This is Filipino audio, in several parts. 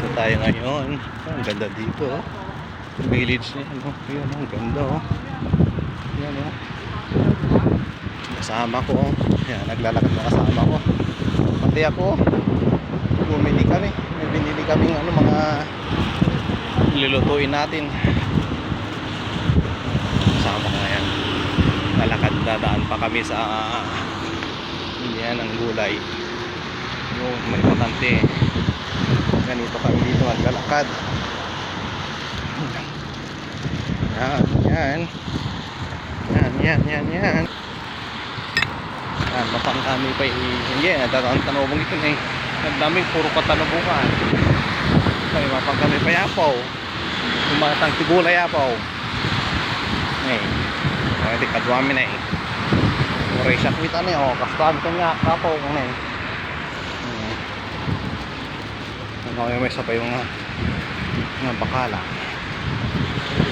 Dito tayo ngayon. Ang ganda dito, oh. Village niya, no? Yan, ang ganda, oh. Yan, oh. Kasama ko, oh. Yan, naglalakad na kasama ko. Pati ako, bumili kami. May binili kaming mga lulutuin natin. Kasama ko ngayon. Lalakad, dadaan pa kami sa yan ang gulay. Yung may bakante. Ganito kami dito maglalakad. Yan. Yan. Mapang kami pa hindi. Natatanobong ito na eh. Nagdaming puro katanobungan. Kaya mapang kami pa yapaw. Tumatang tigula yapaw. Eh. Kaya kadwami na eh. Muray siya kwita na eh. O, kastaan ko nga kapaw ko na eh. May isa pa yung bakala.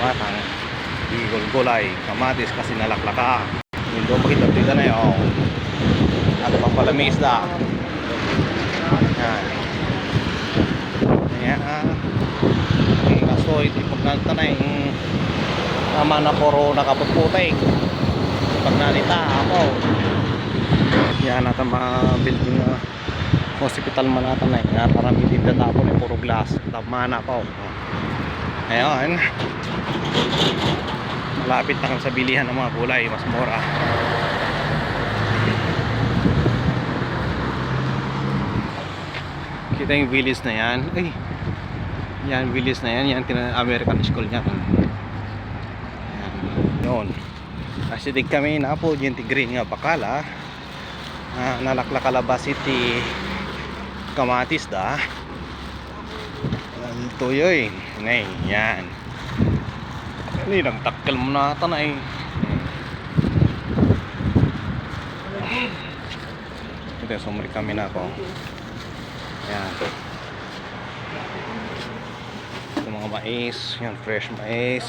Batang igol-gulay, kamatis kasi nalaklaka. Hindi ko makita na yun. At pang palamis na. Yan. Kaso itipag nalita na yung tama na puro nakapagputay. Pag nalita ako. Yan natin ma-building na hospital manatan na yun. Parami din na tapo na puro glass. Tama na po. Ngayon, malapit na kami sa bilihan ng mga gulay. Mas mura. Kita yung village na yan. Ay, yan village na yan. Yan American school niya. Yun. Asidig kami na po yung tigring nga bakala. Nalaklakalaba City kamatis da. Tuyoy. Ngay, yan. Ini nagtakkel mo na ata na eh. Ito, sumri kami na ako. Yan. Ito mga mais. Yan, fresh mais.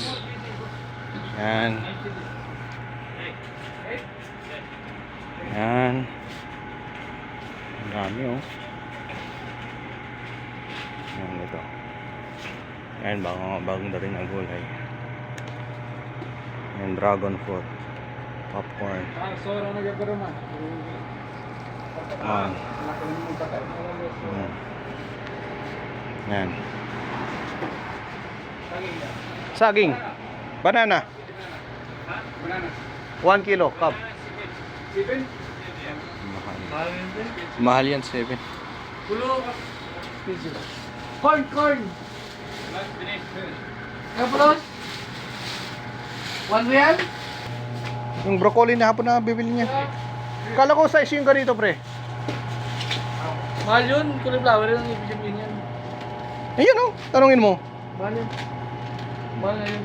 Yan. Yan. Ang dami oh. Yan ito. Yan, bagong na rin ang gulay. Yan, dragon fruit. Popcorn. Yan. Saging. Banana. 1 kilo cup. 7? Mahal yan 7. Corn. Ano po doon? 1 real? Yung broccoli na hapon na bibili niya. Kala ko size yung ganito pre. Mahal yun. Cauliflower yun. Ibig sabihin yan. Ayun oh, tanungin mo. Mahal yun. Mahal na yun.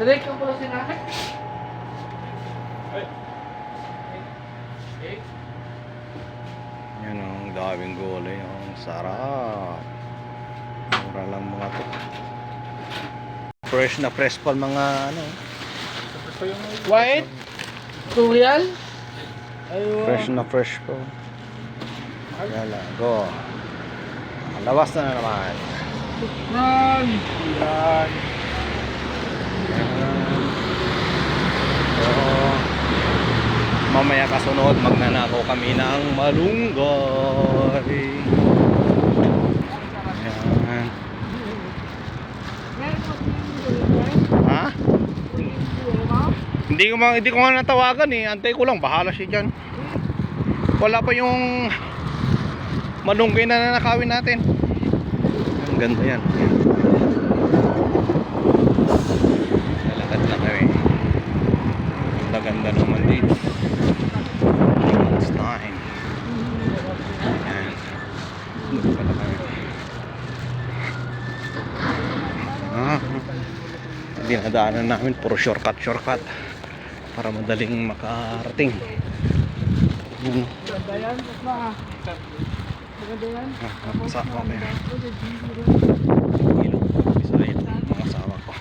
Sadek ang pala sinakin. Yan oh, ang daming gulay oh. Ang sarap. Mura lang mga to. Fresh na fresh pa mga ano. White? 2 real? Fresh na fresh po. Yala, go. Lawas na naman. Yan. So, mamaya kasunod magnanakaw kami ng malunggay. Yan. Ha? Hindi ko nga natawagan eh. Antay ko lang, bahala siya dyan. Wala pa yung malunggay na nanakawin natin. Ang ganda yan. Lalakad lang kami. Ganda naman dito. It's time. Yan. Dito pala kami. Dinadaanan namin puro shortcut para madaling makarating. Ganda yan. Sa okay. Ilog Bisaya mga asawa ko.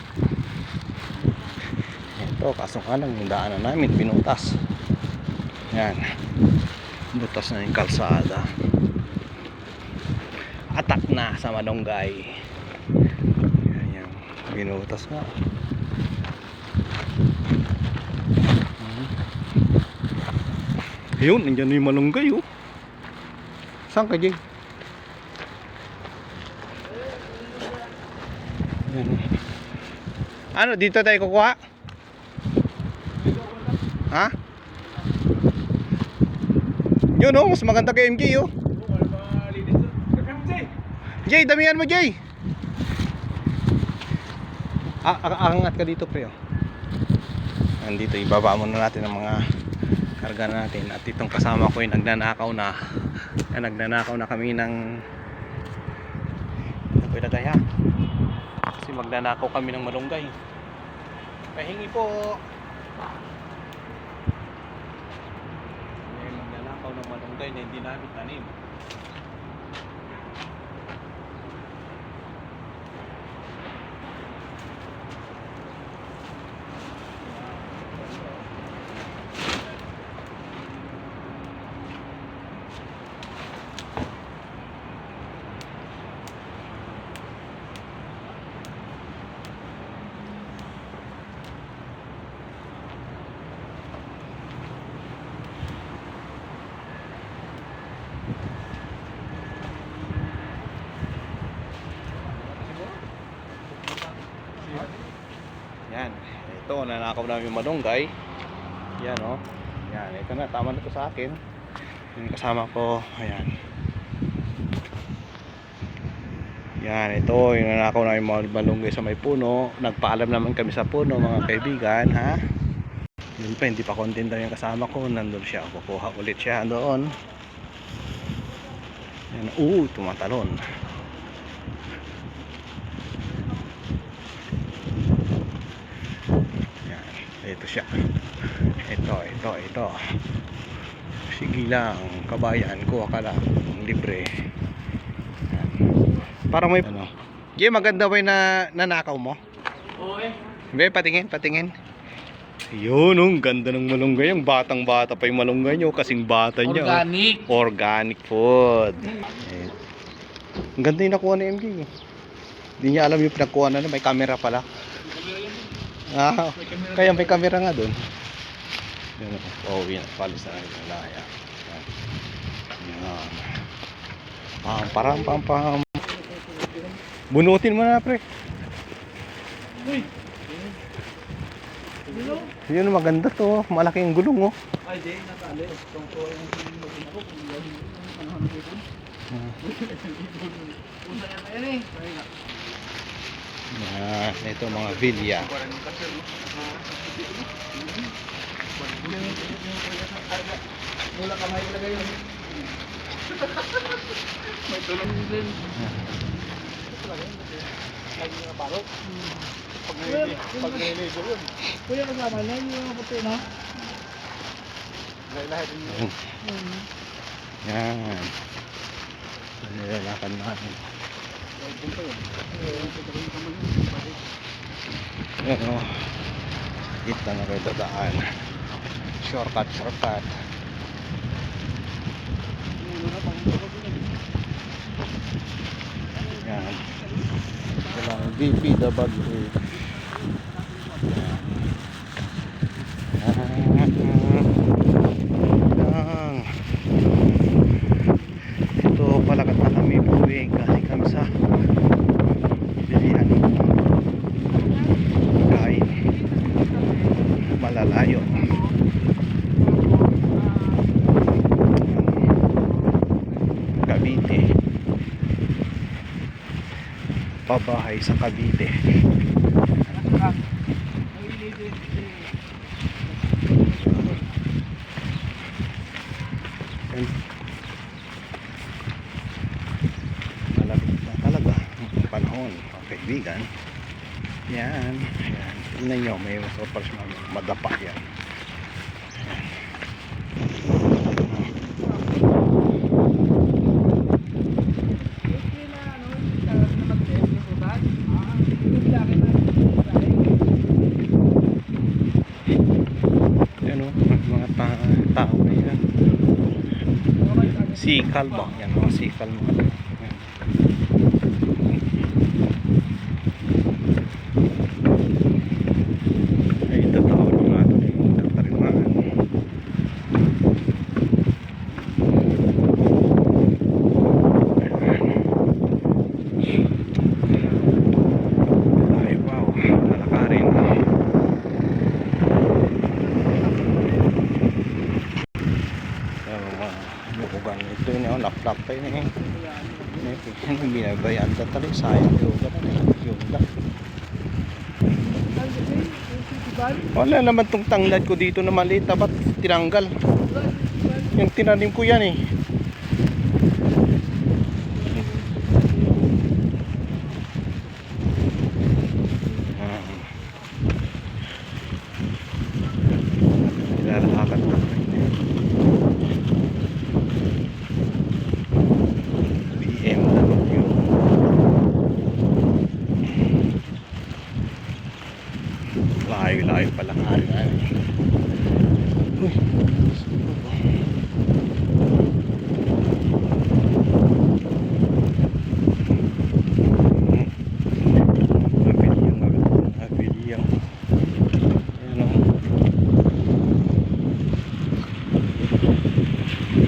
Ito kaso nga lang yung daanan namin binutas. Yan. Butas na yung kalsada. Atak na. na sa malunggay. Ayan, binutas nga. Ayun, nandiyan na yung malunggay oh. Saan ka, Jay? Ayan. Ano, dito tayo kukuha? Ha? Yun oh, mas maganda kay MJ oh. Jay, damihan mo Jay. Angat ka dito pre oh. Nandito, ibaba muna natin ang mga karga natin. At itong kasama ko yung nagnanakaw na. Nagnanakaw na kami ng ano ilagay ha? Kasi magnanakaw kami ng malunggay. Pahingi po. Magnanakaw ng malunggay na hindi namin tanim. Yan, ito nanakaw namin yung malunggay. Yan oh. Yan, ito na, tama na to sa akin. Yung kasama ko, ayan. Yan, ito yung nanakaw namin yung malunggay sa may puno. Nagpaalam naman kami sa puno mga kaibigan, ha. Yun pa, hindi pa kontento yung kasama ko. Nandun siya, kukuha ulit siya doon. Yan, tumatalon. Ito siya. Ito. Sige lang, kabayan ko, akala libre. Yan. Parang may ano. Jay, maganda ba yung nanakaw mo? Oo eh. Be, patingin. Yun, ganda ng malunggay. Yung batang-bata pa yung malunggay nyo, kasing bata niya. Organic. Organic food. Ang ganda yung nakuha ni MJ. Hindi niya alam yung pinakuha na may camera pala. Kaya may camera nga doon. Yan ako. Palis na natin ang laya. Yan. Pam. Bunutin mo na pre. Uy. Yun, maganda to. Malaki yung gulong oh. Ay, Jay, nakali. Tungko yung mag-inako. Panahon dito. Pusa yan eh. Yan, ito mga vilya. Mula kamay talaga yun. May tulong din. Lagi nga parok. Pag nililigo yun. Kuya, kasama na yung puti na. Lahat din. Yan. Nilalakan natin. Yan o. Gitna na kayo dadaan. Shortcut. Yan. Ito lang DPW. Ito palakat na kami buwi kasi kami sa bilihan kain malalayo. Cavite, pabahay sa Cavite. Malapit na talaga ang panahon mga kaibigan. Yan. Tingnan nyo, may super madapa yan. Yan o, mga tao na yan. Sikal ba? Yan mga sikal mga. Yan. Yan yung binabayaan ka tali. Sayang yung gano'n eh. Yung lang. Wala naman tong tanglad ko dito na maliit. Dapat tinanggal. Yung tinanim ko yan eh. Nilalakad na BMW. Layo-layo pala nga rin. Uy. Abiliyang. Ayan o.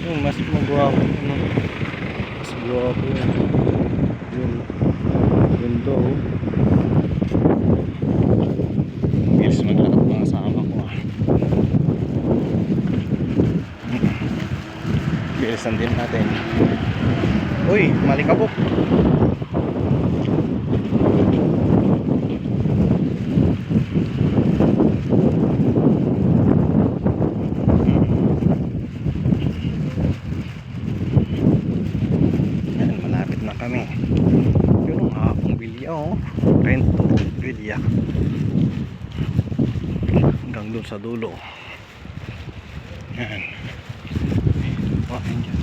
Yung mas magwapo. Mas gwapo yun. Yun do. Bilis maglakad mga sama ko ah. Bilisan din natin. Uy, malikabok. Yan, malapit na kami. Yun ang hapong bilya oh. Rento bilya. Hanggang doon sa dulo. Yan. Bakit dyan?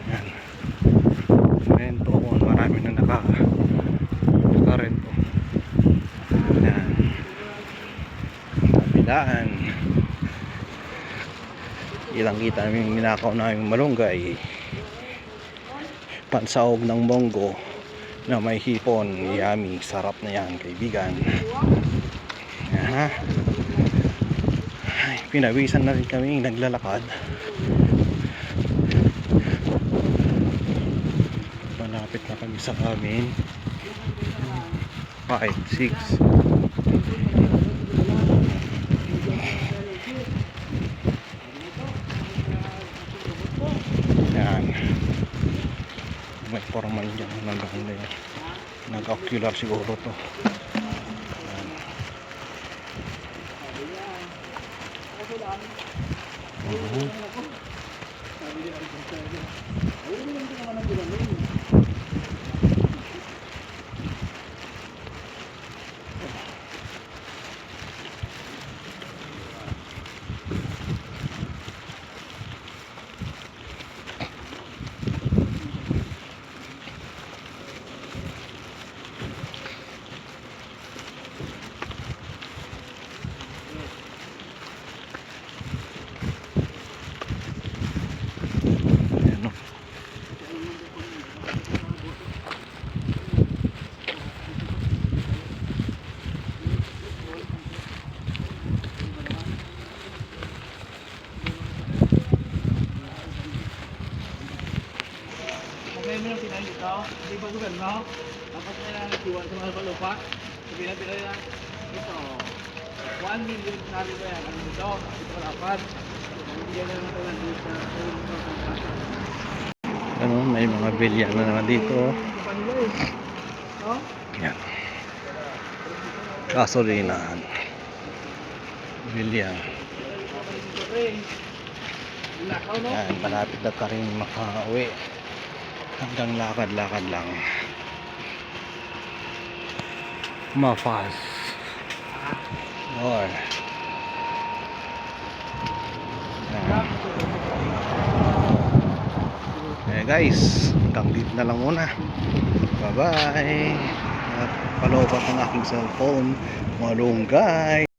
Yan. Rento ako. Marami na naka-rento. Yan. Kabilaan. Ilang kita namin ninakaw namin malunggay. Pansaog ng monggo na may hipon. Yummy. Sarap na yan kaibigan. Aha. Ay, pinawisan na rin kami naglalakad. Malapit na kami sa amin. 5, 6. Yan. May formal dyan. Nagaganda yan. Nag-ocular siguro to. Kaya mo yung pinahin dito, di ba gugal mo? Tapos may nangitiwan sa mga lupa. Sabi na pinay yan, ito, 1 million sari ba yan? Ano dito? Ito kalapan. Hindi yan naman ito nandito sa ano, may mga bilya na naman dito. Yan. Gasolinahan. Bilya. Yan, malapit na ka rin makauwi. Hanggang lakad-lakad lang. Mafas. Or. Eh guys, hanggang dito na lang muna. Bye bye. At palobat ng aking cellphone. Malunggay.